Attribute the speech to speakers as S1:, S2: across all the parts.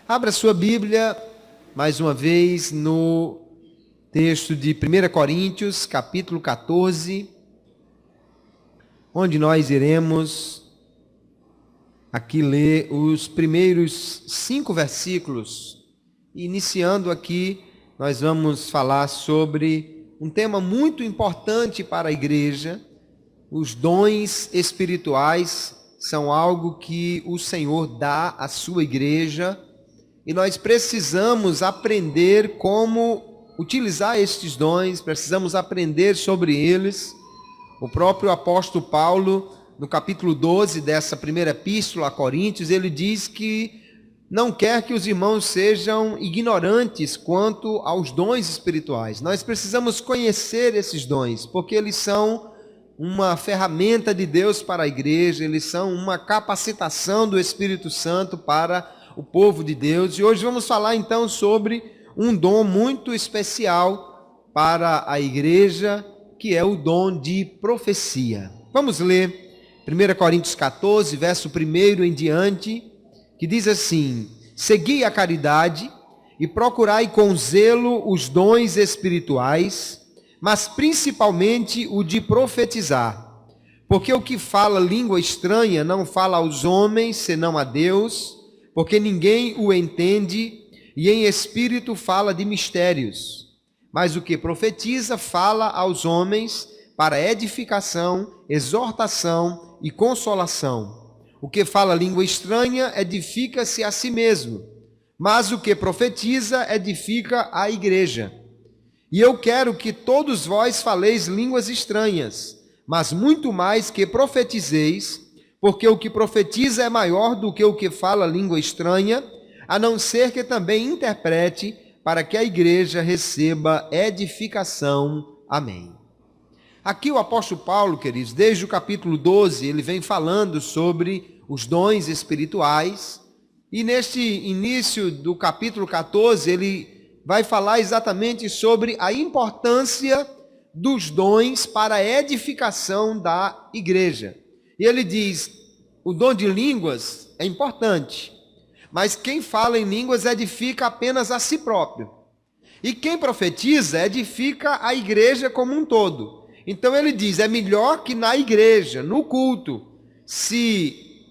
S1: Abra sua Bíblia, mais uma vez, no texto de 1 Coríntios, capítulo 14, onde nós iremos aqui ler os primeiros 5 versículos. Iniciando aqui, nós vamos falar sobre um tema muito importante para a igreja. Os dons espirituais são algo que o Senhor dá à sua igreja, e nós precisamos aprender como utilizar estes dons, precisamos aprender sobre eles. O próprio apóstolo Paulo, no capítulo 12 dessa primeira epístola a Coríntios, ele diz que não quer que os irmãos sejam ignorantes quanto aos dons espirituais. Nós precisamos conhecer esses dons, porque eles são uma ferramenta de Deus para a igreja, eles são uma capacitação do Espírito Santo para o povo de Deus. E hoje vamos falar então sobre um dom muito especial para a igreja, que é o dom de profecia. Vamos ler 1 Coríntios 14, verso 1 em diante, que diz assim: segui a caridade e procurai com zelo os dons espirituais, mas principalmente o de profetizar. Porque o que fala língua estranha não fala aos homens, senão a Deus, porque ninguém o entende, e em espírito fala de mistérios. Mas o que profetiza fala aos homens para edificação, exortação e consolação. O que fala língua estranha edifica-se a si mesmo, mas o que profetiza edifica a igreja. E eu quero que todos vós faleis línguas estranhas, mas muito mais que profetizeis, porque o que profetiza é maior do que o que fala língua estranha, a não ser que também interprete, para que a igreja receba edificação. Amém. Aqui o apóstolo Paulo, queridos, desde o capítulo 12, ele vem falando sobre os dons espirituais, e neste início do capítulo 14, ele vai falar exatamente sobre a importância dos dons para a edificação da igreja. E ele diz: o dom de línguas é importante, mas quem fala em línguas edifica apenas a si próprio. E quem profetiza edifica a igreja como um todo. Então ele diz: é melhor que na igreja, no culto, se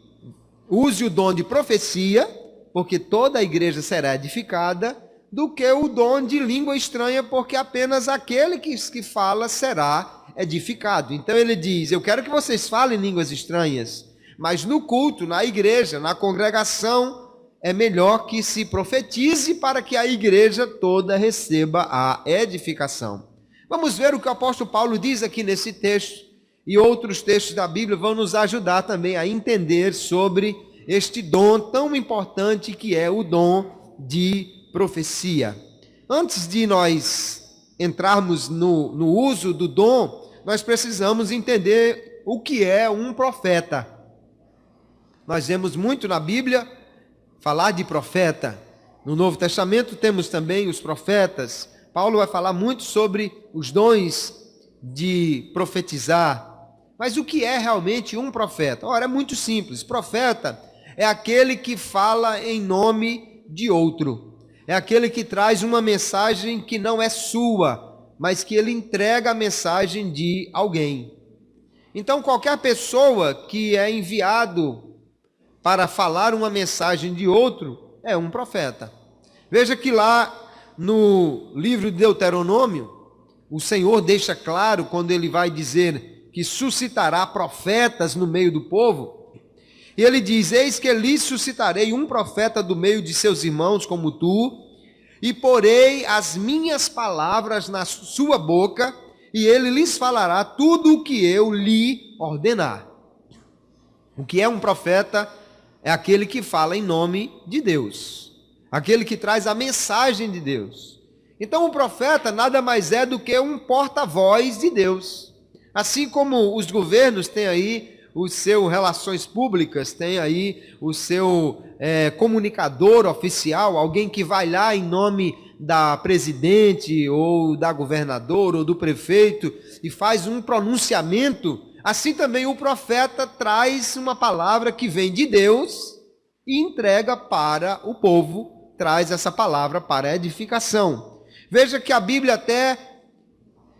S1: use o dom de profecia, porque toda a igreja será edificada, do que o dom de língua estranha, porque apenas aquele que fala será edificado. Então ele diz: eu quero que vocês falem línguas estranhas, mas no culto, na igreja, na congregação, é melhor que se profetize para que a igreja toda receba a edificação. Vamos ver o que o apóstolo Paulo diz aqui nesse texto, e outros textos da Bíblia vão nos ajudar também a entender sobre este dom tão importante que é o dom de profecia. Antes de nós entrarmos no uso do dom, nós precisamos entender o que é um profeta. Nós vemos muito na Bíblia falar de profeta. No Novo Testamento temos também os profetas. Paulo vai falar muito sobre os dons de profetizar. Mas o que é realmente um profeta? Ora, é muito simples. Profeta é aquele que fala em nome de outro. É aquele que traz uma mensagem que não é sua, mas que ele entrega a mensagem de alguém. Então, qualquer pessoa que é enviado para falar uma mensagem de outro é um profeta. Veja que lá no livro de Deuteronômio, o Senhor deixa claro, quando ele vai dizer que suscitará profetas no meio do povo, e ele diz: eis que lhes suscitarei um profeta do meio de seus irmãos como tu, e porei as minhas palavras na sua boca, e ele lhes falará tudo o que eu lhe ordenar. O que é um profeta? É aquele que fala em nome de Deus, aquele que traz a mensagem de Deus. Então o profeta nada mais é do que um porta-voz de Deus. Assim como os governos têm aí o seu relações públicas, tem aí o seu comunicador oficial, alguém que vai lá em nome da presidente ou da governadora ou do prefeito e faz um pronunciamento. Assim também o profeta traz uma palavra que vem de Deus e entrega para o povo traz essa palavra para edificação. Veja que a Bíblia até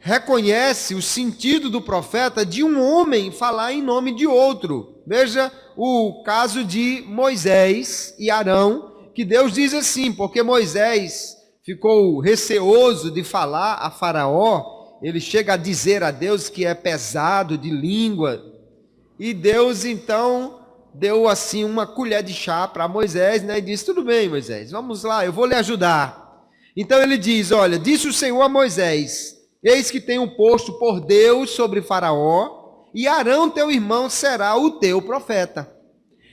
S1: reconhece o sentido do profeta de um homem falar em nome de outro. Veja o caso de Moisés e Arão, que Deus diz assim, porque Moisés ficou receoso de falar a Faraó, ele chega a dizer a Deus que é pesado de língua, e Deus então deu assim uma colher de chá para Moisés, né, e disse, tudo bem Moisés, vamos lá, eu vou lhe ajudar. Então ele diz, olha, disse o Senhor a Moisés, eis que tenho posto por Deus sobre Faraó, e Arão teu irmão será o teu profeta.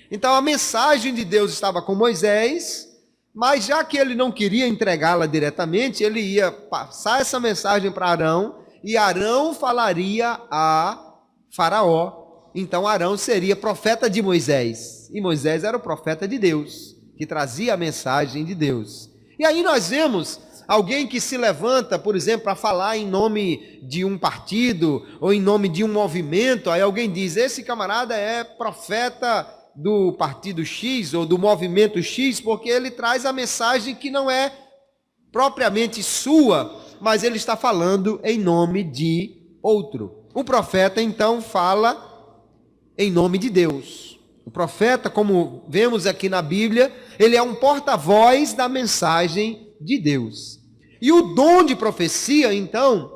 S1: Então a mensagem de Deus estava com Moisés, mas já que ele não queria entregá-la diretamente, ele ia passar essa mensagem para Arão, e Arão falaria a Faraó. Então Arão seria profeta de Moisés, e Moisés era o profeta de Deus, que trazia a mensagem de Deus. E aí nós vemos alguém que se levanta, por exemplo, para falar em nome de um partido, ou em nome de um movimento, aí alguém diz, esse camarada é profeta do partido X, ou do movimento X, porque ele traz a mensagem que não é propriamente sua, mas ele está falando em nome de outro. O profeta, então, fala em nome de Deus. O profeta, como vemos aqui na Bíblia, ele é um porta-voz da mensagem de Deus. E o dom de profecia, então,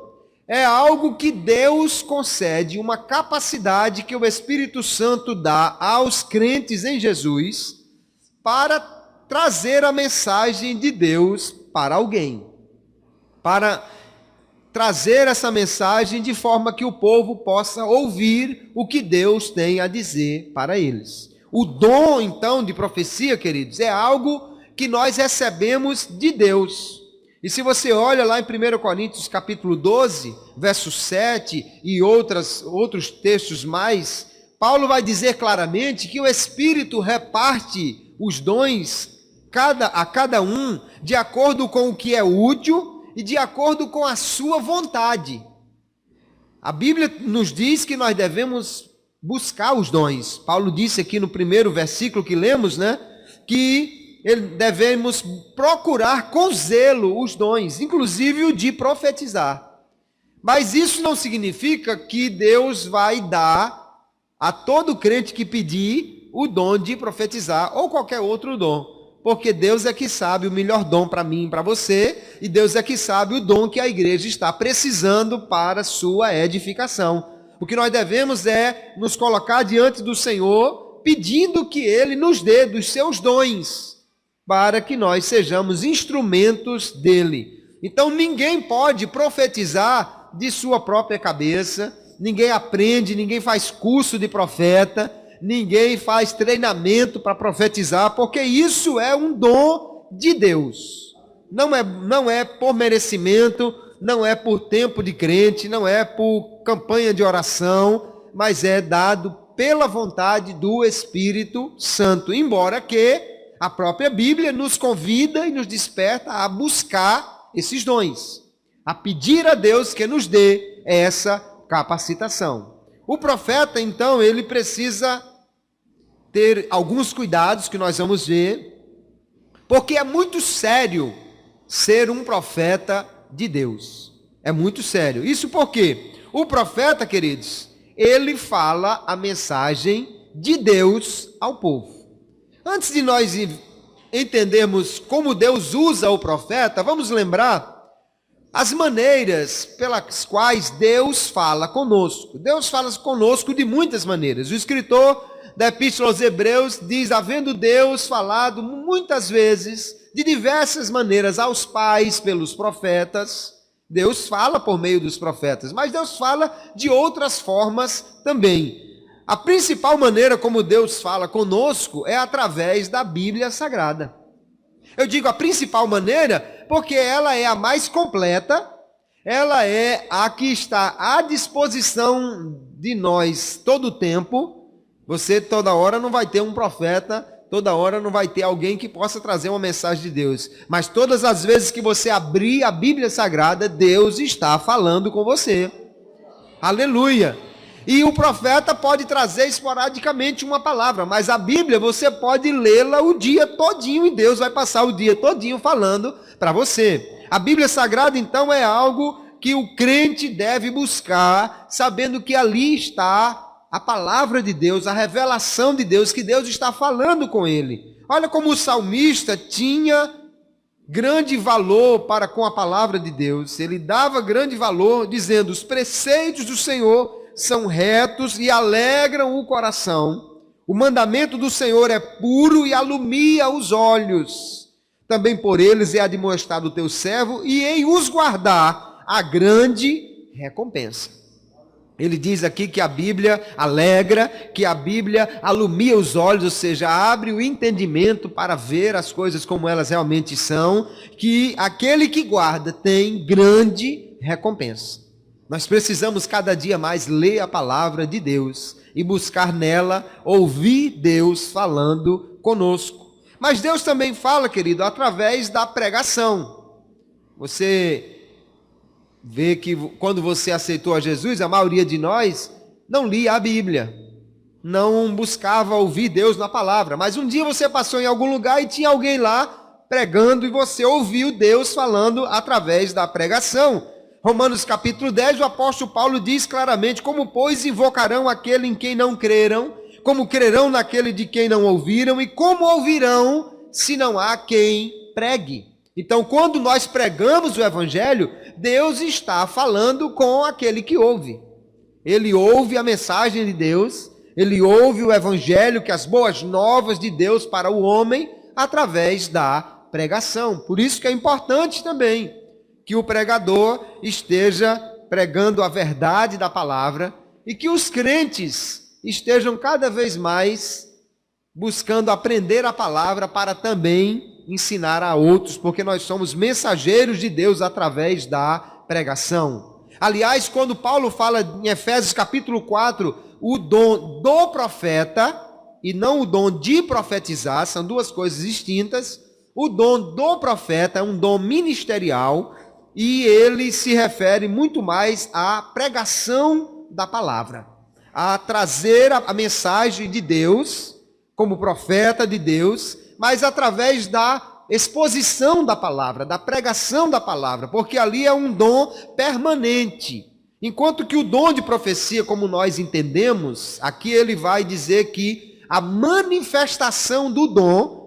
S1: é algo que Deus concede, uma capacidade que o Espírito Santo dá aos crentes em Jesus para trazer a mensagem de Deus para alguém. Para trazer essa mensagem de forma que o povo possa ouvir o que Deus tem a dizer para eles. O dom, então, de profecia, queridos, é algo que nós recebemos de Deus. E se você olha lá em 1 Coríntios capítulo 12, verso 7 e outros textos mais, Paulo vai dizer claramente que o Espírito reparte os dons a cada um de acordo com o que é útil e de acordo com a sua vontade. A Bíblia nos diz que nós devemos buscar os dons. Paulo disse aqui no primeiro versículo que lemos, né, que devemos procurar com zelo os dons, inclusive o de profetizar. Mas isso não significa que Deus vai dar a todo crente que pedir o dom de profetizar ou qualquer outro dom, porque Deus é que sabe o melhor dom para mim e para você, e Deus é que sabe o dom que a igreja está precisando para sua edificação. O que nós devemos é nos colocar diante do Senhor, pedindo que Ele nos dê dos seus dons, para que nós sejamos instrumentos dele. Então ninguém pode profetizar de sua própria cabeça, ninguém aprende, ninguém faz curso de profeta, ninguém faz treinamento para profetizar, porque isso é um dom de Deus. Não é por merecimento, não é por tempo de crente, não é por campanha de oração, mas é dado pela vontade do Espírito Santo, embora que a própria Bíblia nos convida e nos desperta a buscar esses dons, a pedir a Deus que nos dê essa capacitação. O profeta, então, ele precisa ter alguns cuidados que nós vamos ver, porque é muito sério ser um profeta de Deus. É muito sério. Isso porque o profeta, queridos, ele fala a mensagem de Deus ao povo. Antes de nós entendermos como Deus usa o profeta, vamos lembrar as maneiras pelas quais Deus fala conosco. Deus fala conosco de muitas maneiras. O escritor da Epístola aos Hebreus diz, havendo Deus falado muitas vezes, de diversas maneiras aos pais pelos profetas, Deus fala por meio dos profetas, mas Deus fala de outras formas também. A principal maneira como Deus fala conosco é através da Bíblia Sagrada. Eu digo a principal maneira porque ela é a mais completa, ela é a que está à disposição de nós todo o tempo. Você toda hora não vai ter um profeta, toda hora não vai ter alguém que possa trazer uma mensagem de Deus. Mas todas as vezes que você abrir a Bíblia Sagrada, Deus está falando com você. Aleluia! E o profeta pode trazer esporadicamente uma palavra, mas a Bíblia você pode lê-la o dia todinho e Deus vai passar o dia todinho falando para você. A Bíblia Sagrada, então, é algo que o crente deve buscar, sabendo que ali está a palavra de Deus, a revelação de Deus, que Deus está falando com ele. Olha como o salmista tinha grande valor para com a palavra de Deus. Ele dava grande valor, dizendo: os preceitos do Senhor são retos e alegram o coração. O mandamento do Senhor é puro e alumia os olhos. Também por eles é admoestado o teu servo, e em os guardar a grande recompensa. Ele diz aqui que a Bíblia alegra, que a Bíblia alumia os olhos, ou seja, abre o entendimento para ver as coisas como elas realmente são, que aquele que guarda tem grande recompensa. Nós precisamos cada dia mais ler a palavra de Deus e buscar nela ouvir Deus falando conosco. Mas Deus também fala, querido, através da pregação. Você vê que quando você aceitou a Jesus, a maioria de nós não lia a Bíblia, não buscava ouvir Deus na palavra, mas um dia você passou em algum lugar e tinha alguém lá pregando e você ouviu Deus falando através da pregação. Romanos capítulo 10, o apóstolo Paulo diz claramente: como pois invocarão aquele em quem não creram, como crerão naquele de quem não ouviram, e como ouvirão se não há quem pregue. Então, quando nós pregamos o Evangelho, Deus está falando com aquele que ouve. Ele ouve a mensagem de Deus, ele ouve o Evangelho, que as boas novas de Deus para o homem, através da pregação. Por isso que é importante também que o pregador esteja pregando a verdade da palavra e que os crentes estejam cada vez mais buscando aprender a palavra para também ensinar a outros, porque nós somos mensageiros de Deus através da pregação. Aliás, quando Paulo fala em Efésios capítulo 4, o dom do profeta, e não o dom de profetizar, são duas coisas distintas. O dom do profeta é um dom ministerial, e ele se refere muito mais à pregação da palavra, a trazer a mensagem de Deus, como profeta de Deus, mas através da exposição da palavra, da pregação da palavra, porque ali é um dom permanente. Enquanto que o dom de profecia, como nós entendemos, aqui ele vai dizer que a manifestação do dom,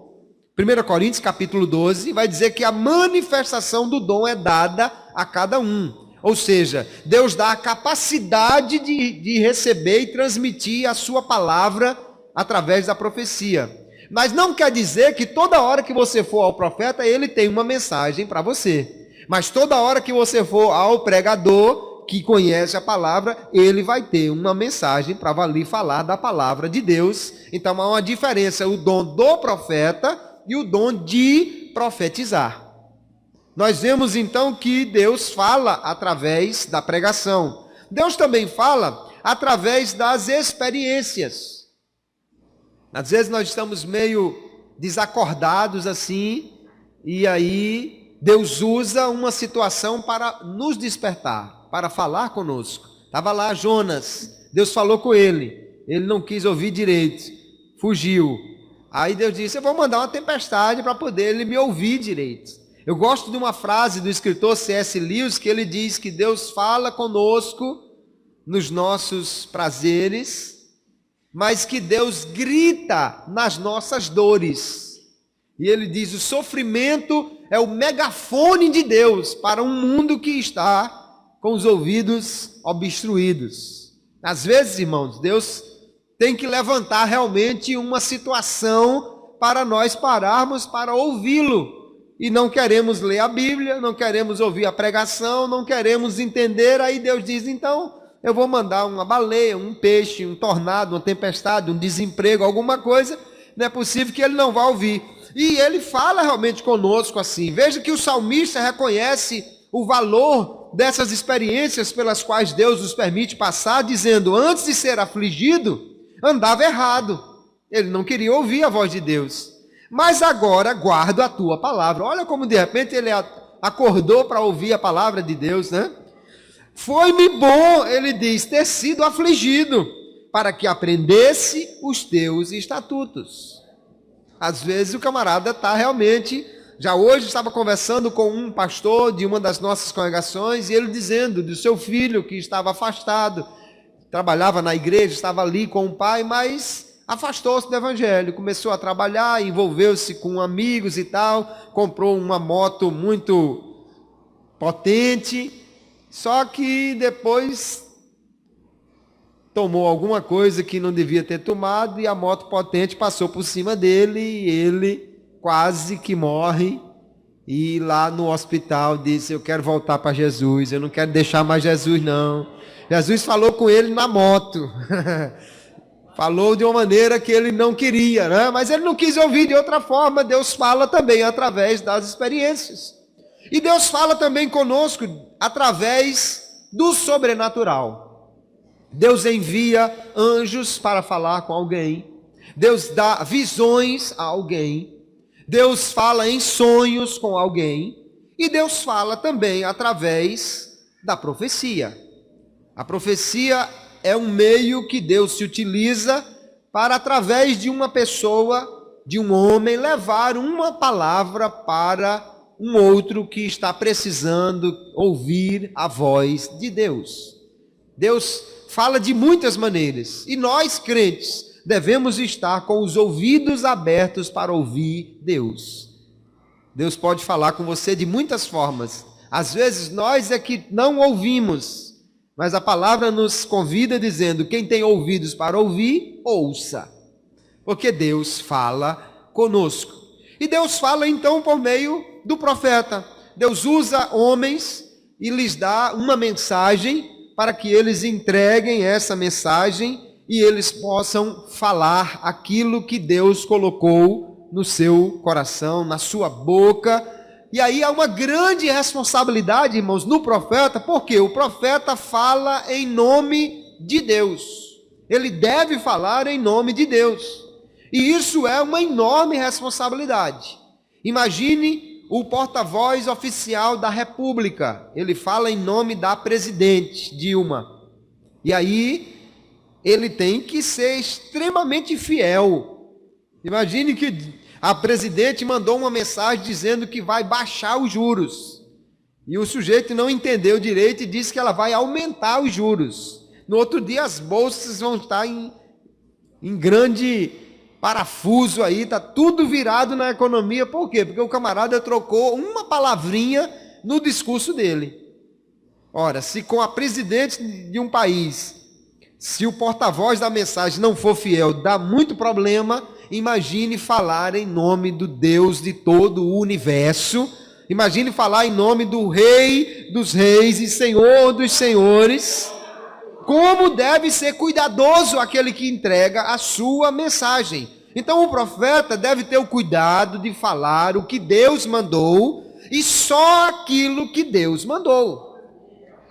S1: 1 Coríntios capítulo 12, vai dizer que a manifestação do dom é dada a cada um. Ou seja, Deus dá a capacidade de receber e transmitir a sua palavra através da profecia. Mas não quer dizer que toda hora que você for ao profeta, ele tem uma mensagem para você. Mas toda hora que você for ao pregador, que conhece a palavra, ele vai ter uma mensagem para ali falar da palavra de Deus. Então há uma diferença, o dom do profeta e o dom de profetizar. Nós vemos então que Deus fala através da pregação. Deus também fala através das experiências. Às vezes nós estamos meio desacordados assim, e aí Deus usa uma situação para nos despertar, para falar conosco. Estava lá Jonas, Deus falou com ele não quis ouvir direito, fugiu. Aí Deus disse: eu vou mandar uma tempestade para poder ele me ouvir direito. Eu gosto de uma frase do escritor C.S. Lewis, que ele diz que Deus fala conosco nos nossos prazeres, mas que Deus grita nas nossas dores. E ele diz: o sofrimento é o megafone de Deus para um mundo que está com os ouvidos obstruídos. Às vezes, irmãos, Deus tem que levantar realmente uma situação para nós pararmos para ouvi-lo. E não queremos ler a Bíblia, não queremos ouvir a pregação, não queremos entender. Aí Deus diz: então eu vou mandar uma baleia, um peixe, um tornado, uma tempestade, um desemprego, alguma coisa. Não é possível que ele não vá ouvir. E ele fala realmente conosco assim. Veja que o salmista reconhece o valor dessas experiências pelas quais Deus nos permite passar, dizendo: antes de ser afligido, andava errado. Ele não queria ouvir a voz de Deus. Mas agora guardo a tua palavra. Olha como de repente ele acordou para ouvir a palavra de Deus, né? Foi-me bom, ele diz, ter sido afligido, para que aprendesse os teus estatutos. Às vezes o camarada está realmente... Já hoje estava conversando com um pastor de uma das nossas congregações, e ele dizendo do seu filho que estava afastado, trabalhava na igreja, estava ali com o pai, mas afastou-se do evangelho, começou a trabalhar, envolveu-se com amigos e tal, comprou uma moto muito potente, só que depois tomou alguma coisa que não devia ter tomado, e a moto potente passou por cima dele, e ele quase que morre, e lá no hospital disse: eu quero voltar para Jesus, eu não quero deixar mais Jesus não. Jesus falou com ele na moto, falou de uma maneira que ele não queria, né? Mas ele não quis ouvir de outra forma. Deus fala também através das experiências, e Deus fala também conosco através do sobrenatural. Deus envia anjos para falar com alguém, Deus dá visões a alguém, Deus fala em sonhos com alguém, e Deus fala também através da profecia. A profecia é um meio que Deus se utiliza para, através de uma pessoa, de um homem, levar uma palavra para um outro que está precisando ouvir a voz de Deus. Deus fala de muitas maneiras, e nós, crentes, devemos estar com os ouvidos abertos para ouvir Deus. Deus pode falar com você de muitas formas. Às vezes nós é que não ouvimos, mas a palavra nos convida dizendo: quem tem ouvidos para ouvir, ouça. Porque Deus fala conosco. E Deus fala então por meio do profeta. Deus usa homens e lhes dá uma mensagem para que eles entreguem essa mensagem e eles possam falar aquilo que Deus colocou no seu coração, na sua boca. E aí há uma grande responsabilidade, irmãos, no profeta, porque o profeta fala em nome de Deus. Ele deve falar em nome de Deus. E isso é uma enorme responsabilidade. Imagine o porta-voz oficial da República. Ele fala em nome da presidente Dilma. E aí ele tem que ser extremamente fiel. Imagine que a presidente mandou uma mensagem dizendo que vai baixar os juros, e o sujeito não entendeu direito e disse que ela vai aumentar os juros. No outro dia as bolsas vão estar em grande parafuso aí, está tudo virado na economia. Por quê? Porque o camarada trocou uma palavrinha no discurso dele. Ora, se com a presidente de um país, se o porta-voz da mensagem não for fiel, dá muito problema. Imagine falar em nome do Deus de todo o universo. Imagine falar em nome do Rei dos Reis e Senhor dos Senhores. Como deve ser cuidadoso aquele que entrega a sua mensagem. Então o profeta deve ter o cuidado de falar o que Deus mandou e só aquilo que Deus mandou.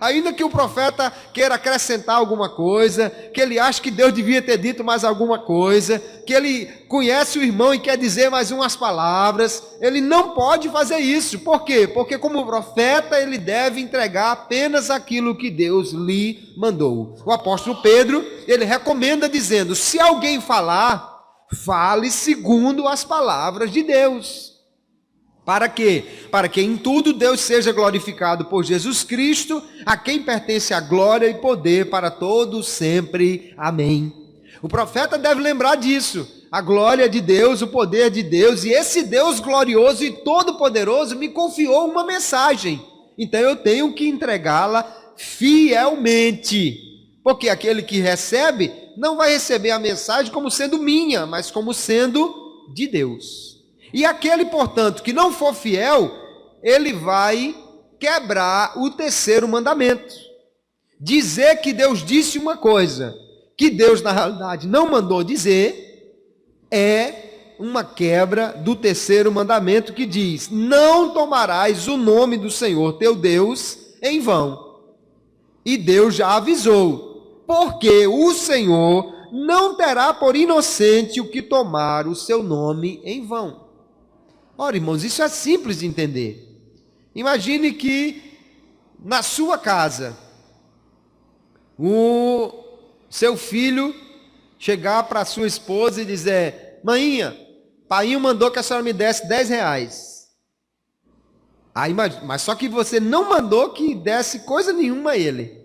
S1: Ainda que o profeta queira acrescentar alguma coisa, que ele acha que Deus devia ter dito mais alguma coisa, que ele conhece o irmão e quer dizer mais umas palavras, ele não pode fazer isso. Por quê? Porque como profeta ele deve entregar apenas aquilo que Deus lhe mandou. O apóstolo Pedro, ele recomenda dizendo: se alguém falar, fale segundo as palavras de Deus. Para quê? Para que em tudo Deus seja glorificado por Jesus Cristo, a quem pertence a glória e poder para todos sempre. Amém. O profeta deve lembrar disso. A glória de Deus, o poder de Deus, e esse Deus glorioso e todo-poderoso me confiou uma mensagem. Então eu tenho que entregá-la fielmente. Porque aquele que recebe não vai receber a mensagem como sendo minha, mas como sendo de Deus. E aquele, portanto, que não for fiel, ele vai quebrar o terceiro mandamento. Dizer que Deus disse uma coisa que Deus, na realidade, não mandou dizer, é uma quebra do terceiro mandamento que diz: não tomarás o nome do Senhor teu Deus em vão. E Deus já avisou: porque o Senhor não terá por inocente o que tomar o seu nome em vão. Ora, irmãos, isso é simples de entender. Imagine que na sua casa o seu filho chegar para sua esposa e dizer: Mainha, painho mandou que a senhora me desse 10 reais. Aí, mas só que você não mandou que desse coisa nenhuma a ele.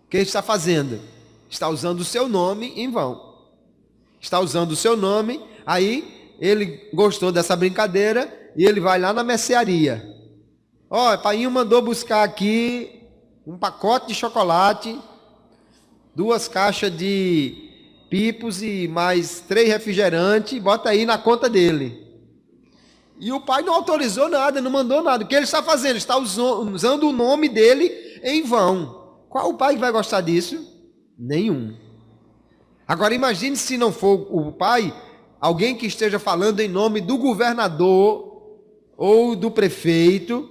S1: O que ele está fazendo? Está usando o seu nome em vão. Está usando o seu nome, aí ele gostou dessa brincadeira e ele vai lá na mercearia. Ó, painho mandou buscar aqui um pacote de chocolate, 2 caixas de pipos e mais 3 refrigerantes, bota aí na conta dele. E o pai não autorizou nada, não mandou nada. O que ele está fazendo? Está usando o nome dele em vão. Qual o pai que vai gostar disso? Nenhum. Agora imagine se não for o pai, alguém que esteja falando em nome do governador ou do prefeito,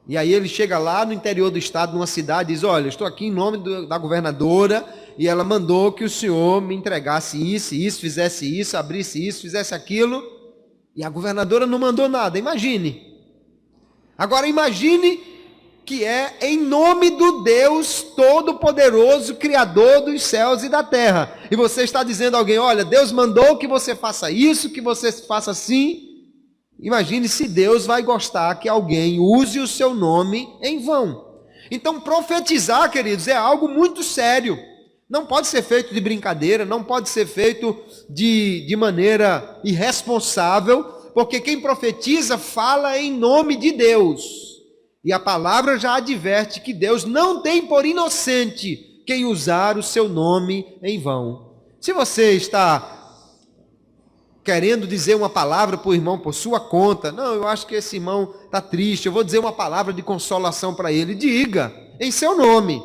S1: e aí ele chega lá no interior do estado, numa cidade, e diz: olha, estou aqui em nome da governadora, e ela mandou que o senhor me entregasse isso, fizesse isso, abrisse isso, fizesse aquilo, e a governadora não mandou nada. Imagine. Agora imagine que é em nome do Deus Todo-Poderoso, Criador dos céus e da terra. E você está dizendo a alguém: olha, Deus mandou que você faça isso, que você faça assim. Imagine se Deus vai gostar que alguém use o seu nome em vão. Então, profetizar, queridos, é algo muito sério. Não pode ser feito de brincadeira, não pode ser feito de maneira irresponsável, porque quem profetiza fala em nome de Deus. E a palavra já adverte que Deus não tem por inocente quem usar o seu nome em vão. Se você está querendo dizer uma palavra para o irmão por sua conta, não, eu acho que esse irmão está triste, eu vou dizer uma palavra de consolação para ele, diga, em seu nome.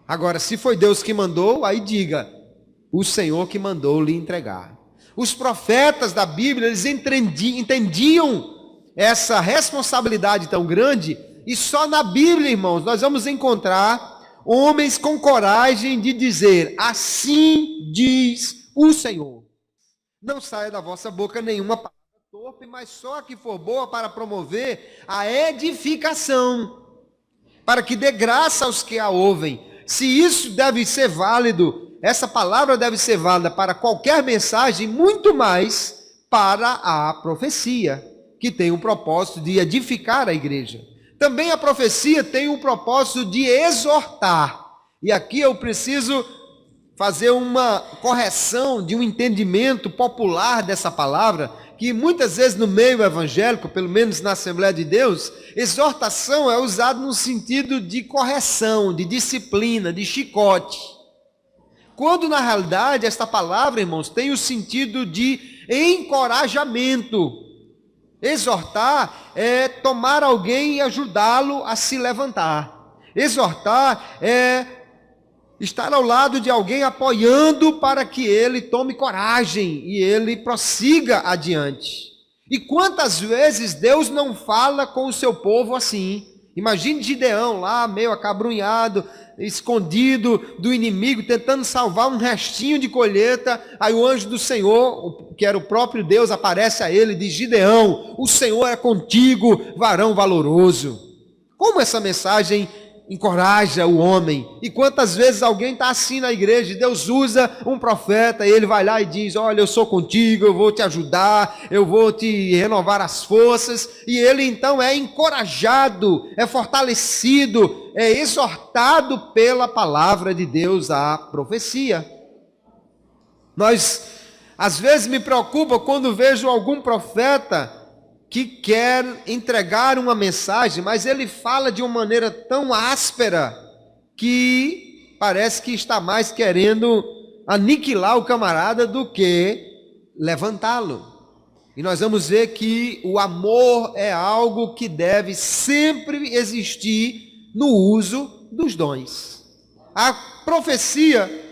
S1: Agora, se foi Deus que mandou, aí diga: o Senhor que mandou lhe entregar. Os profetas da Bíblia, eles entendiam essa responsabilidade tão grande, e só na Bíblia, irmãos, nós vamos encontrar homens com coragem de dizer: assim diz o Senhor. Não saia da vossa boca nenhuma palavra torpe, mas só a que for boa para promover a edificação, para que dê graça aos que a ouvem. Se isso deve ser válido, essa palavra deve ser válida para qualquer mensagem, muito mais para a profecia, que tem o propósito de edificar a igreja. Também a profecia tem o propósito de exortar. E aqui eu preciso fazer uma correção de um entendimento popular dessa palavra, que muitas vezes no meio evangélico, pelo menos na Assembleia de Deus, exortação é usado no sentido de correção, de disciplina, de chicote. Quando na realidade esta palavra, irmãos, tem o sentido de encorajamento. Exortar é tomar alguém e ajudá-lo a se levantar. Exortar é estar ao lado de alguém apoiando para que ele tome coragem e ele prossiga adiante. E quantas vezes Deus não fala com o seu povo assim? Imagine Gideão lá, meio acabrunhado, escondido do inimigo, tentando salvar um restinho de colheita. Aí o anjo do Senhor, que era o próprio Deus, aparece a ele e diz: Gideão, o Senhor é contigo, varão valoroso. Como essa mensagem encoraja o homem. E quantas vezes alguém está assim na igreja, Deus usa um profeta, e ele vai lá e diz: olha, eu sou contigo, eu vou te ajudar, eu vou te renovar as forças, e ele então é encorajado, é fortalecido, é exortado pela palavra de Deus, a profecia. Às vezes me preocupa quando vejo algum profeta que quer entregar uma mensagem, mas ele fala de uma maneira tão áspera que parece que está mais querendo aniquilar o camarada do que levantá-lo. E nós vamos ver que o amor é algo que deve sempre existir no uso dos dons. A profecia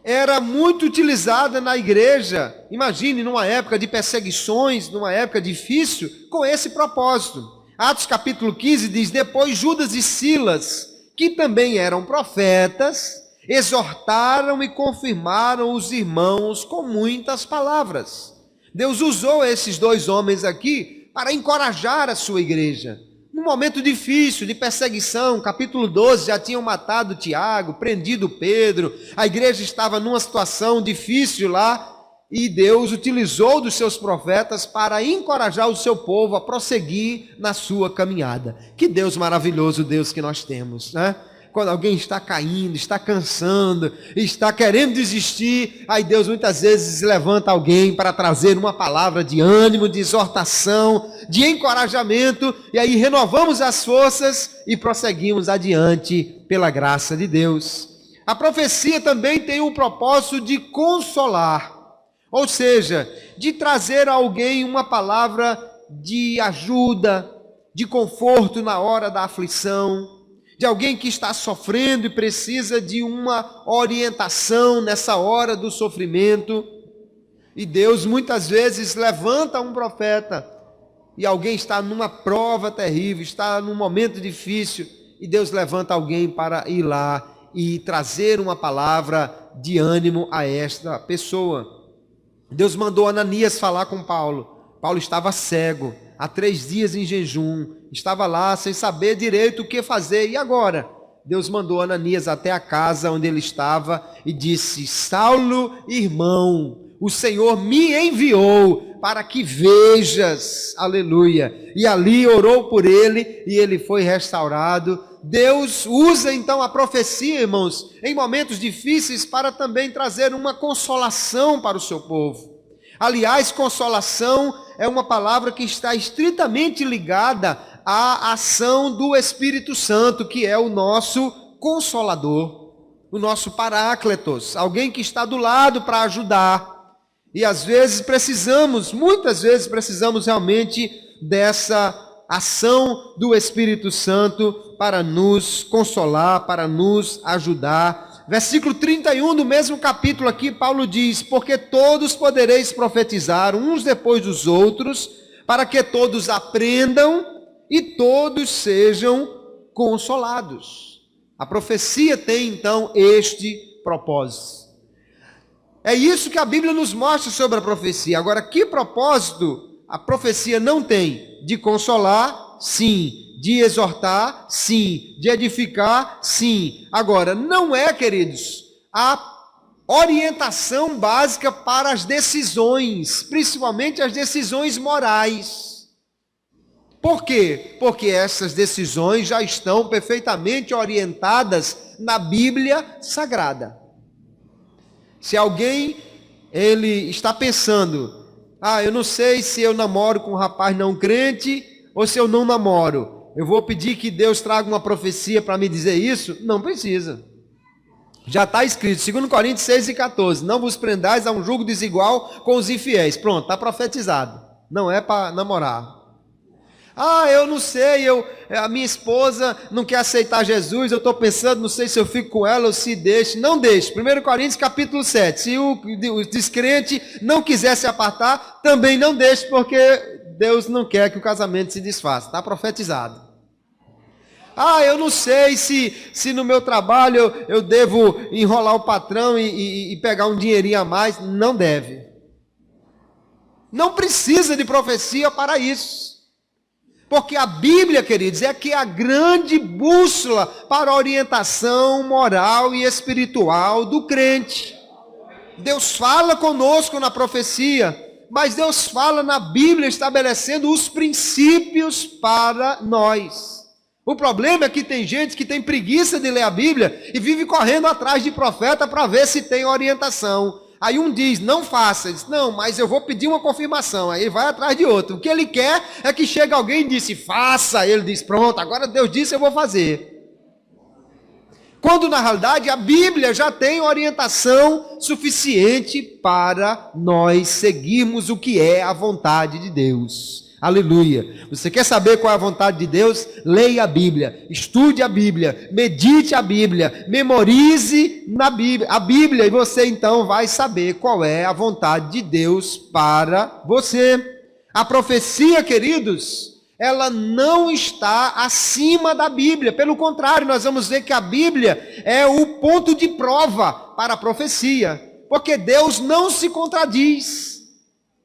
S1: era muito utilizada na igreja, imagine, numa época de perseguições, numa época difícil, com esse propósito. Atos capítulo 15 diz: depois Judas e Silas, que também eram profetas, exortaram e confirmaram os irmãos com muitas palavras. Deus usou esses 2 homens aqui para encorajar a sua igreja. No momento difícil, de perseguição. Capítulo 12, já tinham matado Tiago, prendido Pedro, a igreja estava numa situação difícil lá, e Deus utilizou dos seus profetas para encorajar o seu povo a prosseguir na sua caminhada. Que Deus maravilhoso, Deus que nós temos, né? Quando alguém está caindo, está cansando, está querendo desistir, aí Deus muitas vezes levanta alguém para trazer uma palavra de ânimo, de exortação, de encorajamento, e aí renovamos as forças e prosseguimos adiante pela graça de Deus. A profecia também tem o propósito de consolar, ou seja, de trazer a alguém uma palavra de ajuda, de conforto na hora da aflição, de alguém que está sofrendo e precisa de uma orientação nessa hora do sofrimento. E Deus muitas vezes levanta um profeta, e alguém está numa prova terrível, está num momento difícil, e Deus levanta alguém para ir lá e trazer uma palavra de ânimo a esta pessoa. Deus mandou Ananias falar com Paulo. Paulo estava cego, há 3 dias em jejum, estava lá sem saber direito o que fazer. E agora? Deus mandou Ananias até a casa onde ele estava e disse: Saulo, irmão, o Senhor me enviou para que vejas, aleluia. E ali orou por ele e ele foi restaurado. Deus usa então a profecia, irmãos, em momentos difíceis para também trazer uma consolação para o seu povo. Aliás, consolação é uma palavra que está estritamente ligada à ação do Espírito Santo, que é o nosso Consolador, o nosso Parácletos, alguém que está do lado para ajudar. E às vezes muitas vezes precisamos realmente dessa ação do Espírito Santo para nos consolar, para nos ajudar. Versículo 31 do mesmo capítulo aqui, Paulo diz: porque todos podereis profetizar uns depois dos outros, para que todos aprendam e todos sejam consolados. A profecia tem então este propósito. É isso que a Bíblia nos mostra sobre a profecia. Agora, que propósito a profecia não tem? De consolar, sim. De exortar, sim. De edificar, sim. Agora, não é, queridos, a orientação básica para as decisões, principalmente as decisões morais. Por quê? Porque essas decisões já estão perfeitamente orientadas na Bíblia Sagrada. Se alguém, ele está pensando: eu não sei se eu namoro com um rapaz não crente ou se eu não namoro, eu vou pedir que Deus traga uma profecia para me dizer isso? Não precisa. Já está escrito, 2 Coríntios 6:14, não vos prendais a um jugo desigual com os infiéis. Pronto, está profetizado. Não é para namorar. Eu não sei, a minha esposa não quer aceitar Jesus, eu estou pensando, não sei se eu fico com ela ou se deixe. Não deixe. 1 Coríntios capítulo 7, se o descrente não quiser se apartar, também não deixe, porque Deus não quer que o casamento se desfaça. Está profetizado. Eu não sei se no meu trabalho eu devo enrolar o patrão e pegar um dinheirinho a mais. Não deve. Não precisa de profecia para isso. Porque a Bíblia, queridos, é que é a grande bússola para a orientação moral e espiritual do crente. Deus fala conosco na profecia, mas Deus fala na Bíblia estabelecendo os princípios para nós. O problema é que tem gente que tem preguiça de ler a Bíblia e vive correndo atrás de profeta para ver se tem orientação. Aí um diz: não faça. Ele diz: não, mas eu vou pedir uma confirmação. Aí vai atrás de outro. O que ele quer é que chegue alguém e disse: faça. Ele diz: pronto, agora Deus disse, eu vou fazer. Quando na realidade a Bíblia já tem orientação suficiente para nós seguirmos o que é a vontade de Deus. Aleluia. Você quer saber qual é a vontade de Deus? Leia a Bíblia, estude a Bíblia, medite a Bíblia, memorize na Bíblia, a Bíblia, e você então vai saber qual é a vontade de Deus para você. A profecia, queridos, ela não está acima da Bíblia. Pelo contrário, nós vamos ver que a Bíblia é o ponto de prova para a profecia, porque Deus não se contradiz.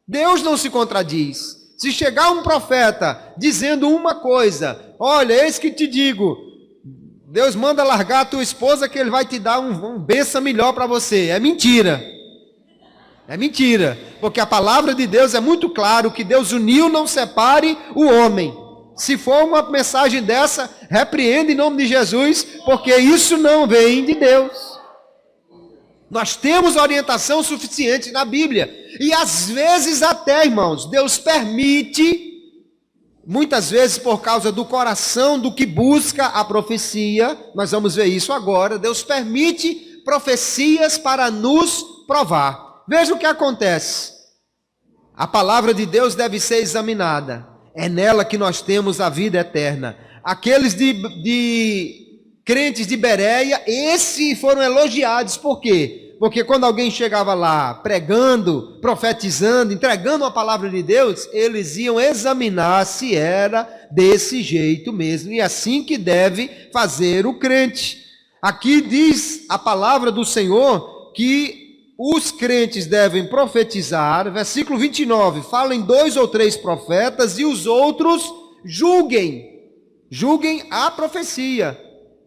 S1: Deus não se contradiz. Se chegar um profeta dizendo uma coisa, olha, eis que te digo, Deus manda largar a tua esposa que ele vai te dar um bênção melhor para você. É mentira. É mentira. Porque a palavra de Deus é muito claro que Deus uniu, não separe o homem. Se for uma mensagem dessa, repreende em nome de Jesus, porque isso não vem de Deus. Nós temos orientação suficiente na Bíblia. E às vezes até, irmãos, Deus permite, muitas vezes por causa do coração do que busca a profecia, nós vamos ver isso agora, Deus permite profecias para nos provar. Veja o que acontece. A palavra de Deus deve ser examinada. É nela que nós temos a vida eterna. Aqueles de crentes de Bereia, esses foram elogiados. Por quê? Porque quando alguém chegava lá pregando, profetizando, entregando a palavra de Deus, eles iam examinar se era desse jeito mesmo. E assim que deve fazer o crente. Aqui diz a palavra do Senhor que os crentes devem profetizar, versículo 29, fala em 2 ou 3 profetas e os outros julguem a profecia.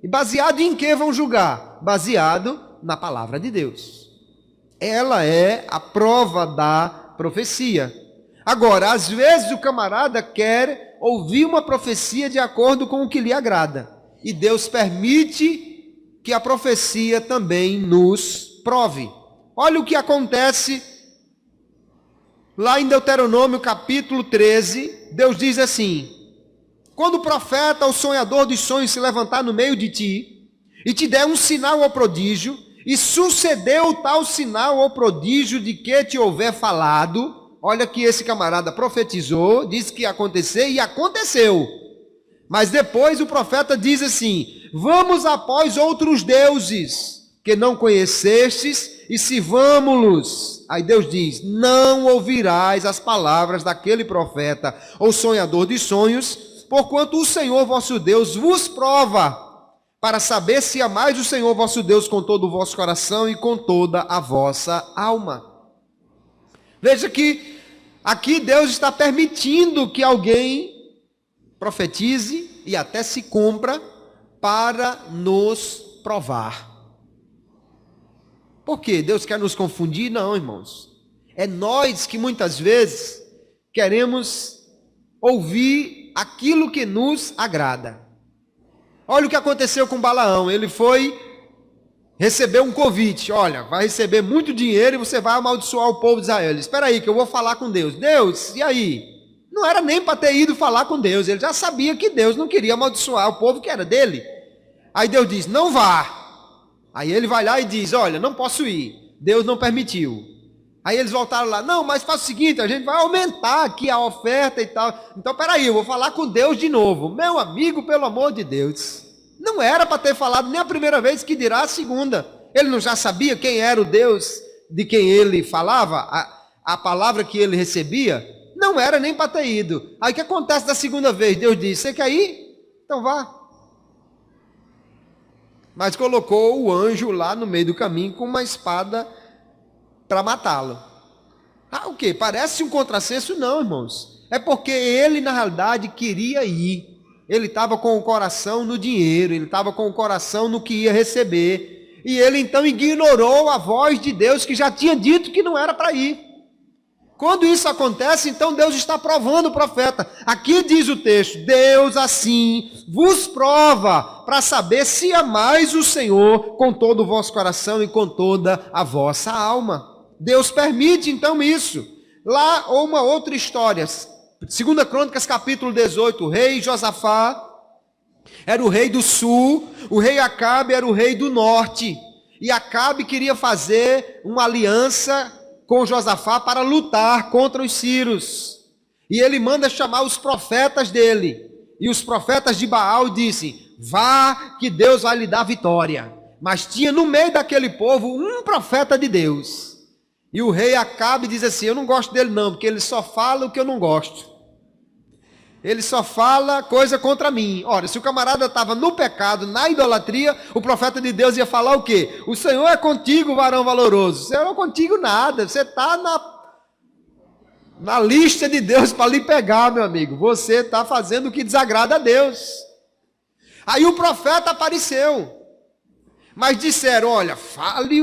S1: E baseado em que vão julgar? Baseado na palavra de Deus. Ela é a prova da profecia. Agora, às vezes o camarada quer ouvir uma profecia de acordo com o que lhe agrada. E Deus permite que a profecia também nos prove. Olha o que acontece lá em Deuteronômio capítulo 13, Deus diz assim: quando o profeta, o sonhador dos sonhos, se levantar no meio de ti, e te der um sinal ou prodígio, e sucedeu tal sinal ou prodígio de que te houver falado, olha que esse camarada profetizou, disse que ia acontecer, e aconteceu. Mas depois o profeta diz assim: vamos após outros deuses, que não conhecestes, e sirvamo-los. Aí Deus diz: não ouvirás as palavras daquele profeta ou sonhador de sonhos, porquanto o Senhor vosso Deus vos prova, para saber se amais o Senhor vosso Deus com todo o vosso coração e com toda a vossa alma. Veja que aqui Deus está permitindo que alguém profetize e até se cumpra para nos provar. Por quê? Deus quer nos confundir? Não, irmãos. É nós que muitas vezes queremos ouvir aquilo que nos agrada. Olha o que aconteceu com Balaão. Ele foi receber um convite. Olha, vai receber muito dinheiro e você vai amaldiçoar o povo de Israel. Ele, espera aí que eu vou falar com Deus. Deus, e aí? Não era nem para ter ido falar com Deus. Ele já sabia que Deus não queria amaldiçoar o povo que era dele. Aí Deus diz: não vá. Aí ele vai lá e diz: olha, não posso ir, Deus não permitiu. Aí eles voltaram lá: não, mas faz o seguinte, a gente vai aumentar aqui a oferta e tal. Então peraí, eu vou falar com Deus de novo. Meu amigo, pelo amor de Deus, não era para ter falado nem a primeira vez, que dirá a segunda. Ele não já sabia quem era o Deus de quem ele falava, a palavra que ele recebia? Não era nem para ter ido. Aí o que acontece da segunda vez? Deus diz: você quer ir? Então vá. Mas colocou o anjo lá no meio do caminho com uma espada para matá-lo. Ah, o quê? Parece um contrassenso? Não, irmãos. É porque ele, na realidade, queria ir. Ele estava com o coração no dinheiro, ele estava com o coração no que ia receber. E ele então ignorou a voz de Deus, que já tinha dito que não era para ir. Quando isso acontece, então Deus está provando o profeta. Aqui diz o texto: Deus assim vos prova, para saber se amais o Senhor com todo o vosso coração e com toda a vossa alma. Deus permite então isso. Lá uma outra história, 2 Crônicas capítulo 18, o rei Josafá era o rei do sul, o rei Acabe era o rei do norte. E Acabe queria fazer uma aliança com Josafá para lutar contra os sírios. E ele manda chamar os profetas dele. E os profetas de Baal dizem: vá que Deus vai lhe dar vitória. Mas tinha no meio daquele povo um profeta de Deus. E o rei Acabe diz assim: eu não gosto dele não, porque ele só fala o que eu não gosto. Ele só fala coisa contra mim. Ora, se o camarada estava no pecado, na idolatria, o profeta de Deus ia falar o quê? O Senhor é contigo, varão valoroso. O Senhor não é contigo nada. Você está na lista de Deus para lhe pegar, meu amigo. Você está fazendo o que desagrada a Deus. Aí o profeta apareceu. Mas disseram, olha, fale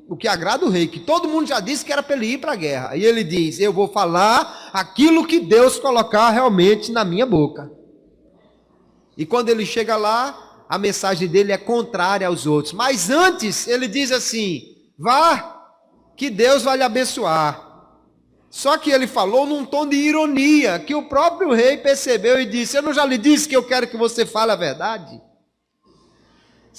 S1: o que agrada o rei, que todo mundo já disse que era para ele ir para a guerra. E ele diz, eu vou falar aquilo que Deus colocar realmente na minha boca. E quando ele chega lá, a mensagem dele é contrária aos outros. Mas antes ele diz assim, vá, que Deus vai lhe abençoar. Só que ele falou num tom de ironia, que o próprio rei percebeu e disse, eu não já lhe disse que eu quero que você fale a verdade?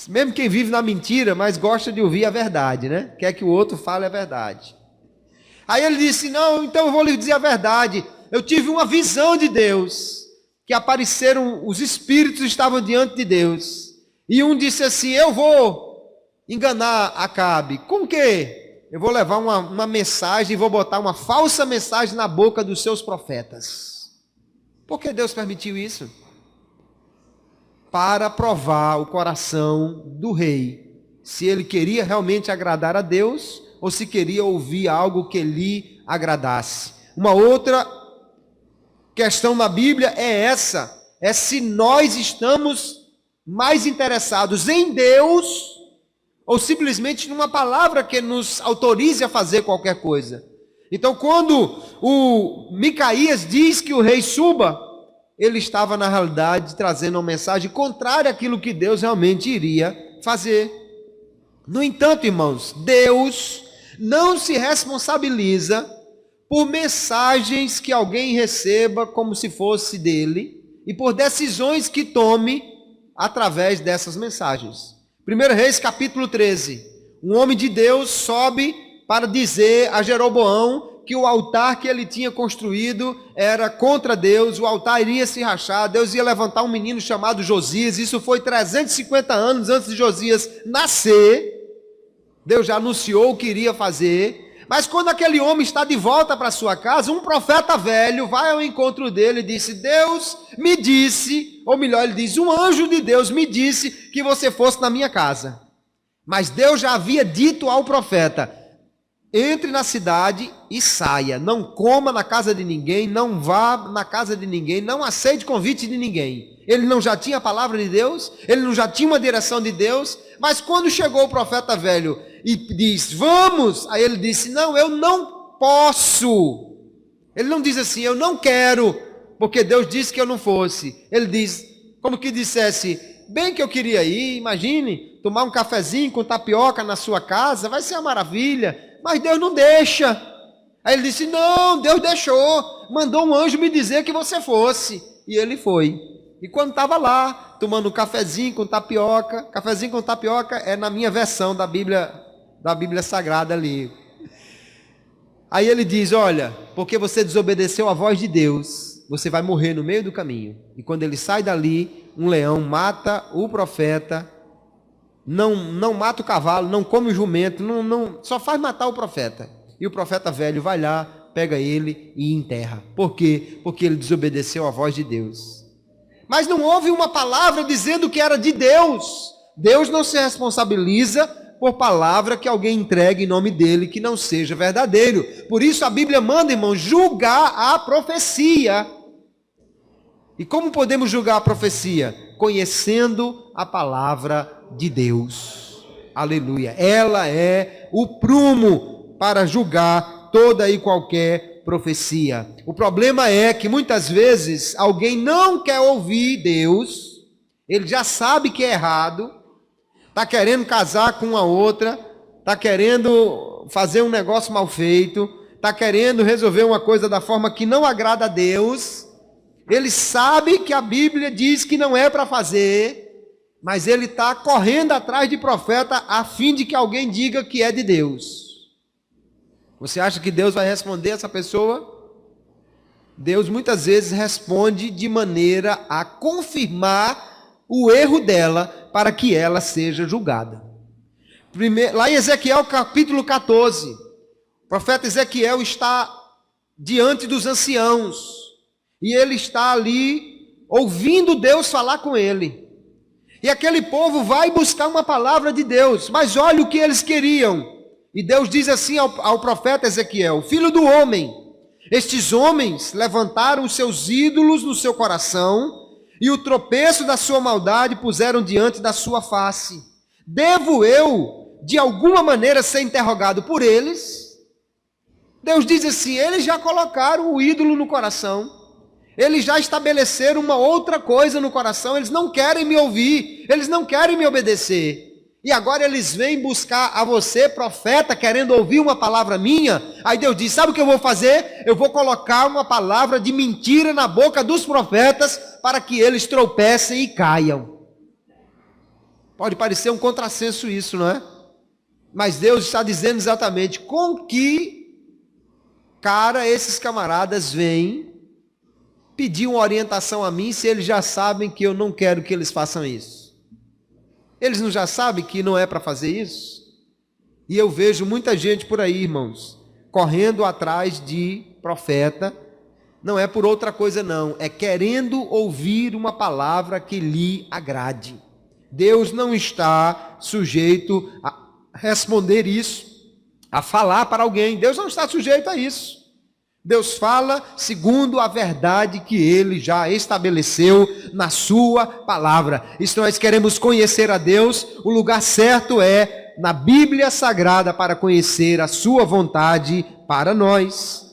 S1: Mesmo quem vive na mentira, mas gosta de ouvir a verdade, né? Quer que o outro fale a verdade. Aí ele disse, não, então eu vou lhe dizer a verdade. Eu tive uma visão de Deus, que apareceram, os espíritos estavam diante de Deus. E um disse assim, eu vou enganar Acabe. Com o quê? Eu vou levar uma mensagem e vou botar uma falsa mensagem na boca dos seus profetas. Por que Deus permitiu isso? Para provar o coração do rei, se ele queria realmente agradar a Deus, ou se queria ouvir algo que lhe agradasse. Uma outra questão na Bíblia é essa, é se nós estamos mais interessados em Deus, ou simplesmente numa palavra que nos autorize a fazer qualquer coisa. Então quando o Micaías diz que o rei suba, ele estava na realidade trazendo uma mensagem contrária àquilo que Deus realmente iria fazer. No entanto, irmãos, Deus não se responsabiliza por mensagens que alguém receba como se fosse dele e por decisões que tome através dessas mensagens. 1 Reis capítulo 13, um homem de Deus sobe para dizer a Jeroboão que o altar que ele tinha construído era contra Deus, o altar iria se rachar, Deus ia levantar um menino chamado Josias, isso foi 350 anos antes de Josias nascer, Deus já anunciou o que iria fazer, mas quando aquele homem está de volta para sua casa, um profeta velho vai ao encontro dele e disse, Deus me disse, ou melhor, ele diz, um anjo de Deus me disse que você fosse na minha casa, mas Deus já havia dito ao profeta, entre na cidade e saia, não coma na casa de ninguém, não vá na casa de ninguém, não aceite convite de ninguém. Ele não já tinha a palavra de Deus, ele não já tinha uma direção de Deus, mas quando chegou o profeta velho e diz, vamos, aí ele disse, não, eu não posso. Ele não diz assim, eu não quero, porque Deus disse que eu não fosse. Ele diz, como que dissesse, bem que eu queria ir, imagine, tomar um cafezinho com tapioca na sua casa, vai ser uma maravilha. Mas Deus não deixa. Aí ele disse, não, Deus deixou, mandou um anjo me dizer que você fosse. E ele foi. E quando estava lá, tomando um cafezinho com tapioca é na minha versão da Bíblia Sagrada ali. Aí ele diz, olha, porque você desobedeceu a voz de Deus, você vai morrer no meio do caminho. E quando ele sai dali, um leão mata o profeta, não mata o cavalo, não come o jumento, só faz matar o profeta. E o profeta velho vai lá, pega ele e enterra. Por quê? Porque ele desobedeceu a voz de Deus. Mas não houve uma palavra dizendo que era de Deus. Deus não se responsabiliza por palavra que alguém entregue em nome dele que não seja verdadeiro. Por isso a Bíblia manda, irmão, julgar a profecia. E como podemos julgar a profecia? Conhecendo a palavra de Deus. Aleluia. Ela é o prumo para julgar toda e qualquer profecia. O problema é que muitas vezes alguém não quer ouvir Deus, ele já sabe que é errado, está querendo casar com uma outra, está querendo fazer um negócio mal feito, está querendo resolver uma coisa da forma que não agrada a Deus, ele sabe que a Bíblia diz que não é para fazer, mas ele está correndo atrás de profeta a fim de que alguém diga que é de Deus. Você acha que Deus vai responder essa pessoa? Deus muitas vezes responde de maneira a confirmar o erro dela para que ela seja julgada. Lá em Ezequiel capítulo 14, o profeta Ezequiel está diante dos anciãos e ele está ali ouvindo Deus falar com ele. E aquele povo vai buscar uma palavra de Deus, mas olha o que eles queriam. E Deus diz assim ao profeta Ezequiel, filho do homem, Estes homens levantaram os seus ídolos no seu coração e o tropeço da sua maldade puseram diante da sua face. Devo eu, de alguma maneira, ser interrogado por eles? Deus diz assim, eles já colocaram o ídolo no coração. Eles já estabeleceram uma outra coisa no coração. Eles não querem me ouvir. Eles não querem me obedecer. E agora eles vêm buscar a você, profeta, querendo ouvir uma palavra minha. Aí Deus diz, sabe o que eu vou fazer? Eu vou colocar uma palavra de mentira na boca dos profetas para que eles tropecem e caiam. Pode parecer um contrassenso isso, não é? Mas Deus está dizendo exatamente com que cara esses camaradas vêm pedir uma orientação a mim se eles já sabem que eu não quero que eles façam isso. Eles não já sabem que não é para fazer isso? E eu vejo muita gente por aí, irmãos, correndo atrás de profeta, não é por outra coisa não, é querendo ouvir uma palavra que lhe agrade. Deus não está sujeito a responder isso, a falar para alguém. Deus não está sujeito a isso. Deus fala segundo a verdade que Ele já estabeleceu na sua palavra. E se nós queremos conhecer a Deus, o lugar certo é na Bíblia Sagrada para conhecer a sua vontade para nós.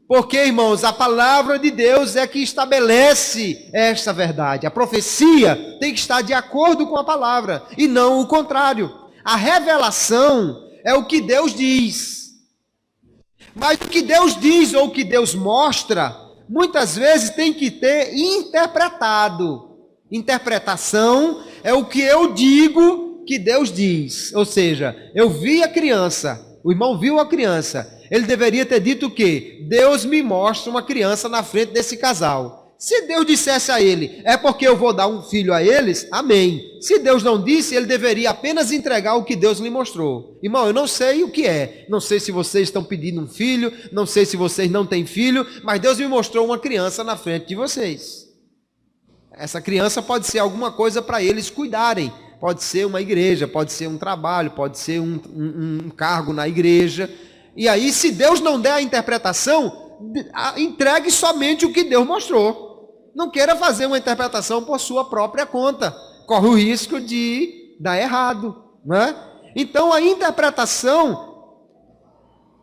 S1: Porque, irmãos, a palavra de Deus é que estabelece esta verdade. A profecia tem que estar de acordo com a palavra e não o contrário. A revelação é o que Deus diz. Mas o que Deus diz ou o que Deus mostra, muitas vezes tem que ter interpretado. Interpretação é o que eu digo que Deus diz. Ou seja, eu vi a criança, o irmão viu a criança. Ele deveria ter dito o quê? Deus me mostra uma criança na frente desse casal. Se Deus dissesse a ele, é porque eu vou dar um filho a eles, amém. Se Deus não disse, ele deveria apenas entregar o que Deus lhe mostrou. Irmão, eu não sei o que é. Não sei se vocês estão pedindo um filho, não sei se vocês não têm filho, mas Deus me mostrou uma criança na frente de vocês. Essa criança pode ser alguma coisa para eles cuidarem. Pode ser uma igreja, pode ser um trabalho, pode ser um cargo na igreja. E aí, se Deus não der a interpretação, entregue somente o que Deus mostrou. Não queira fazer uma interpretação por sua própria conta. Corre o risco de dar errado, não é? Então, a interpretação,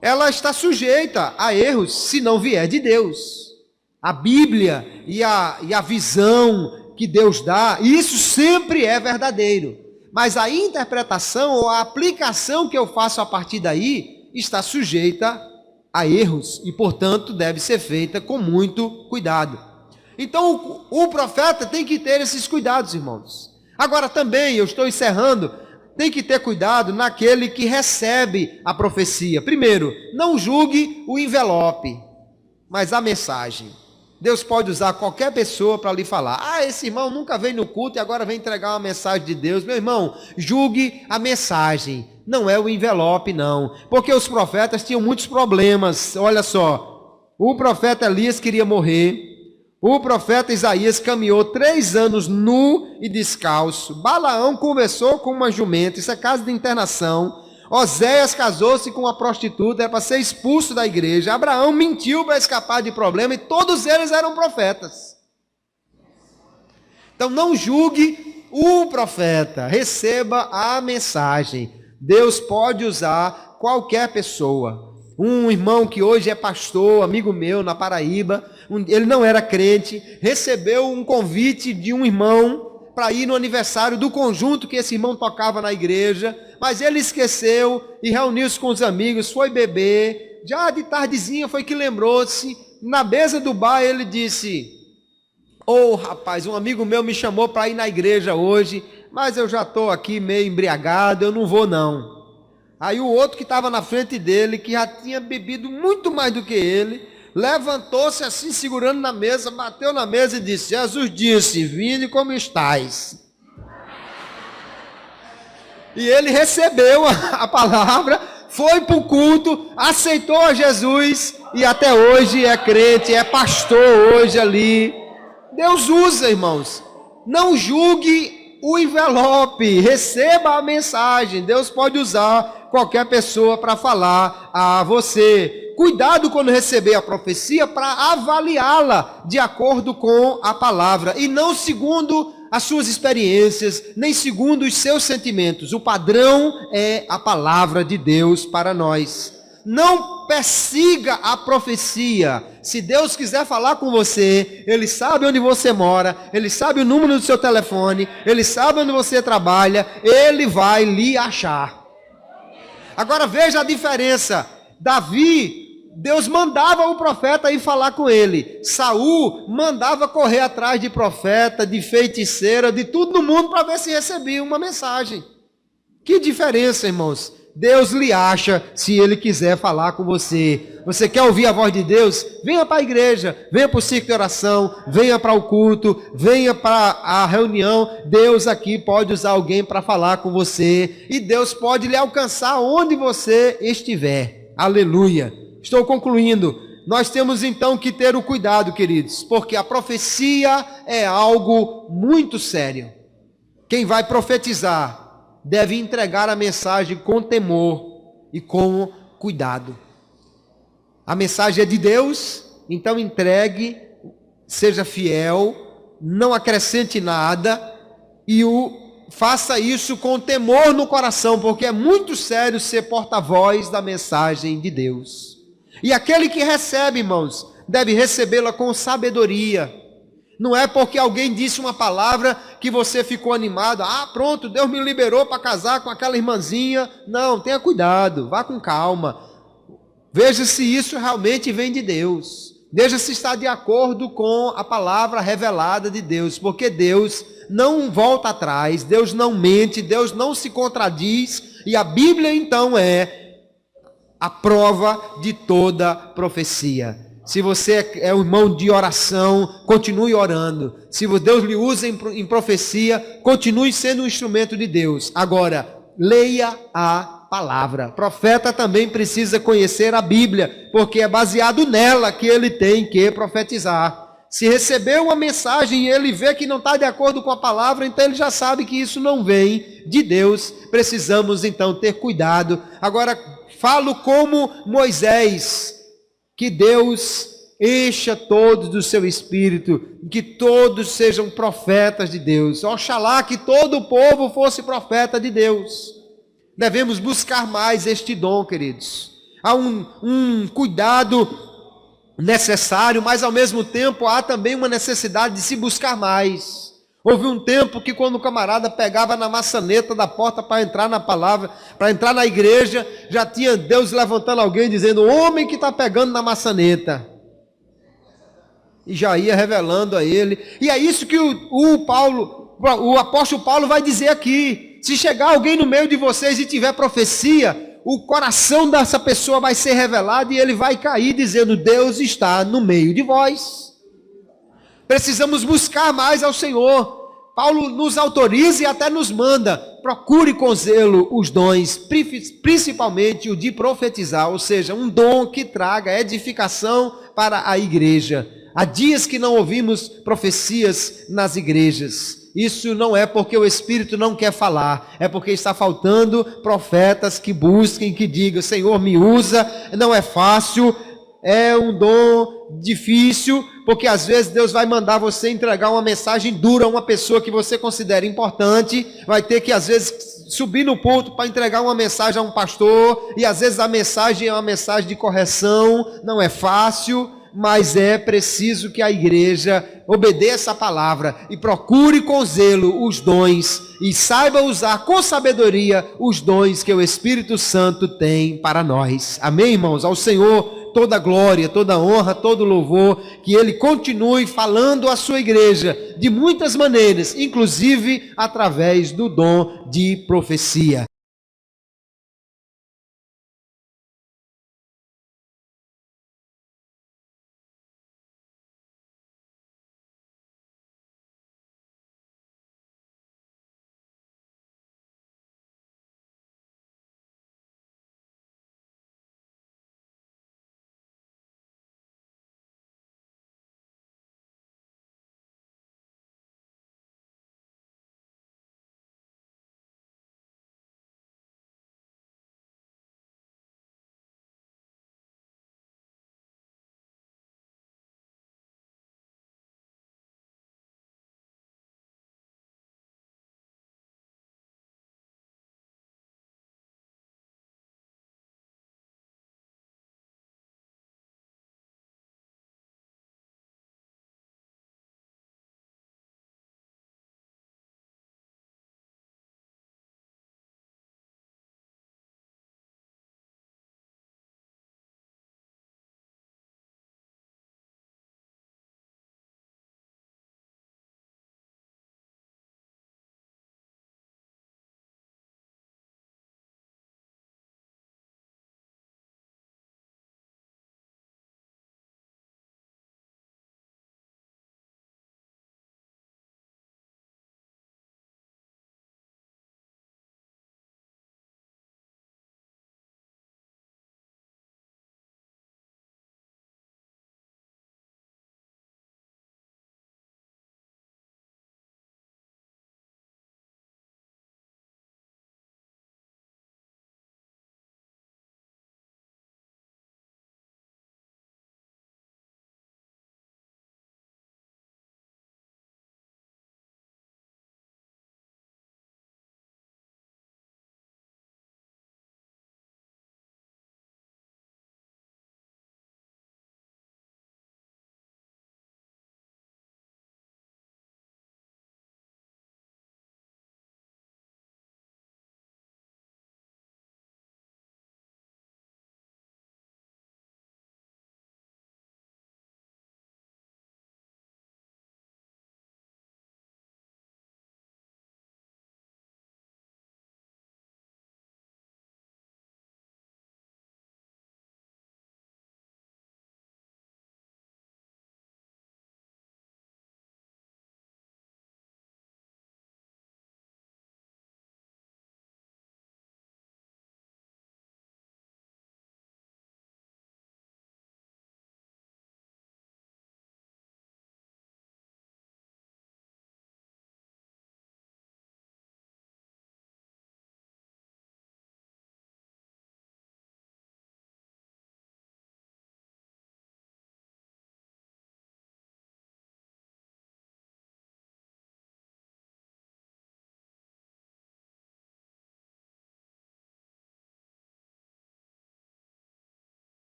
S1: ela está sujeita a erros se não vier de Deus. A Bíblia e a visão que Deus dá, isso sempre é verdadeiro. Mas a interpretação ou a aplicação que eu faço a partir daí está sujeita a erros e, portanto, deve ser feita com muito cuidado. Então, o profeta tem que ter esses cuidados, irmãos. Agora também, eu estou encerrando, tem que ter cuidado naquele que recebe a profecia. Primeiro, não julgue o envelope, mas a mensagem. Deus pode usar qualquer pessoa para lhe falar. Ah, esse irmão nunca veio no culto e agora vem entregar uma mensagem de Deus. Meu irmão, julgue a mensagem, não é o envelope não. Porque os profetas tinham muitos problemas. Olha só, o profeta Elias queria morrer. O profeta Isaías caminhou 3 anos nu e descalço. Balaão conversou com uma jumenta, isso é caso de internação. Oséias casou-se com uma prostituta, era para ser expulso da igreja. Abraão mentiu para escapar de problema e todos eles eram profetas. Então não julgue o profeta, receba a mensagem. Deus pode usar qualquer pessoa. Um irmão que hoje é pastor, amigo meu, na Paraíba, ele não era crente, recebeu um convite de um irmão para ir no aniversário do conjunto que esse irmão tocava na igreja, mas ele esqueceu e reuniu-se com os amigos, foi beber, já de tardezinha foi que lembrou-se, na mesa do bar ele disse, rapaz, um amigo meu me chamou para ir na igreja hoje, mas eu já estou aqui meio embriagado, eu não vou não. Aí o outro que estava na frente dele, que já tinha bebido muito mais do que ele, levantou-se assim, segurando na mesa, bateu na mesa e disse, Jesus disse, vinde como estais. E ele recebeu a palavra, foi para o culto, aceitou a Jesus e até hoje é crente, é pastor hoje ali. Deus usa, irmãos. Não julgue o envelope, receba a mensagem. Deus pode usar qualquer pessoa para falar a você. cuidado quando receber a profecia para avaliá-la de acordo com a palavra e não segundo as suas experiências, nem segundo os seus sentimentos. O padrão é a palavra de Deus para nós. Não persiga a profecia. Se Deus quiser falar com você, Ele sabe onde você mora, Ele sabe o número do seu telefone, Ele sabe onde você trabalha, Ele vai lhe achar. Agora veja a diferença. Davi, Deus mandava o profeta ir falar com ele. Saul mandava correr atrás de profeta, de feiticeira, de tudo no mundo para ver se recebia uma mensagem. Que diferença, irmãos? Deus lhe acha se Ele quiser falar com você. Você quer ouvir a voz de Deus? Venha para a igreja, venha para o círculo de oração, venha para o culto, venha para a reunião. Deus aqui pode usar alguém para falar com você e Deus pode lhe alcançar onde você estiver. Aleluia. Estou concluindo. Nós temos então que ter o cuidado, queridos, porque a profecia é algo muito sério. Quem vai profetizar deve entregar a mensagem com temor e com cuidado. A mensagem é de Deus, então entregue, seja fiel, não acrescente nada e faça isso com temor no coração, porque é muito sério ser porta-voz da mensagem de Deus. E aquele que recebe, irmãos, deve recebê-la com sabedoria. Não é porque alguém disse uma palavra que você ficou animado. Ah, pronto, Deus me liberou para casar com aquela irmãzinha. Não, tenha cuidado, vá com calma. Veja se isso realmente vem de Deus. Veja se está de acordo com a palavra revelada de Deus. Porque Deus não volta atrás, Deus não mente, Deus não se contradiz. E a Bíblia então é a prova de toda profecia. Se você é um irmão de oração, continue orando. Se Deus lhe usa em profecia, continue sendo um instrumento de Deus. Agora, leia a palavra. O profeta também precisa conhecer a Bíblia, porque é baseado nela que ele tem que profetizar. Se recebeu uma mensagem e ele vê que não está de acordo com a palavra, então ele já sabe que isso não vem de Deus. Precisamos então ter cuidado. Agora, falo como Moisés. Que Deus encha todos do seu espírito, que todos sejam profetas de Deus. Oxalá que todo o povo fosse profeta de Deus. Devemos buscar mais este dom, queridos. Há um cuidado necessário, mas ao mesmo tempo há também uma necessidade de se buscar mais. Houve um tempo que quando o camarada pegava na maçaneta da porta para entrar na palavra, para entrar na igreja, já tinha Deus levantando alguém dizendo, o homem que está pegando na maçaneta. E já ia revelando a ele. E é isso que o apóstolo Paulo vai dizer aqui. Se chegar alguém no meio de vocês e tiver profecia, o coração dessa pessoa vai ser revelado e ele vai cair dizendo, Deus está no meio de vós. Precisamos buscar mais ao Senhor. Paulo nos autoriza e até nos manda. Procure com zelo os dons, principalmente o de profetizar, ou seja, um dom que traga edificação para a igreja. Há dias que não ouvimos profecias nas igrejas. Isso não é porque o Espírito não quer falar, é porque está faltando profetas que busquem, que digam, Senhor, me usa, não é fácil, é um dom difícil, porque às vezes Deus vai mandar você entregar uma mensagem dura a uma pessoa que você considera importante, vai ter que às vezes subir no púlpito para entregar uma mensagem a um pastor, e às vezes a mensagem é uma mensagem de correção, não é fácil, mas é preciso que a igreja obedeça a palavra e procure com zelo os dons e saiba usar com sabedoria os dons que o Espírito Santo tem para nós. Amém, irmãos? Ao Senhor toda glória, toda honra, todo louvor, que Ele continue falando à sua igreja de muitas maneiras, inclusive através do dom de profecia.